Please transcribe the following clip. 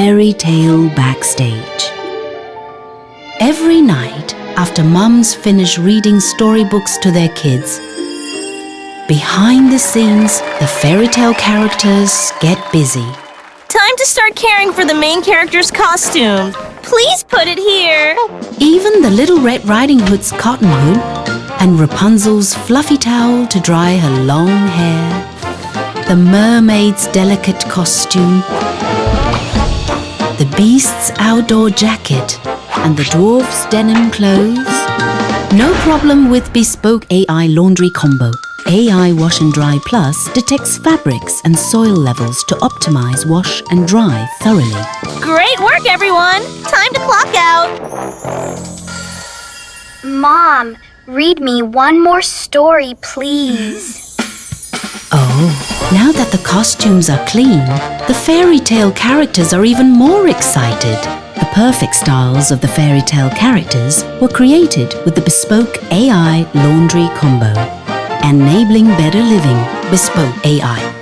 fairy tale Backstage. Every night, after mums finish reading storybooks to their kids, behind the scenes, the fairy tale characters get busy. Time to start caring for the main character's costume. Please put it here. Even the Little Red Riding Hood's cotton hood and Rapunzel's fluffy towel to dry her long hair, the mermaid's delicate costume, the beast's outdoor jacket, and the dwarf's denim clothes. No problem with Bespoke AI Laundry Combo. AI Wash and Dry Plus detects fabrics and soil levels to optimize wash and dry thoroughly. Great work, everyone! Time to clock out. Mom, read me one more story, please. Oh, now that the costumes are clean, the fairy tale characters are even more excited. The perfect styles of the fairy tale characters were created with the Bespoke AI Laundry Combo. Enabling better living, Bespoke AI.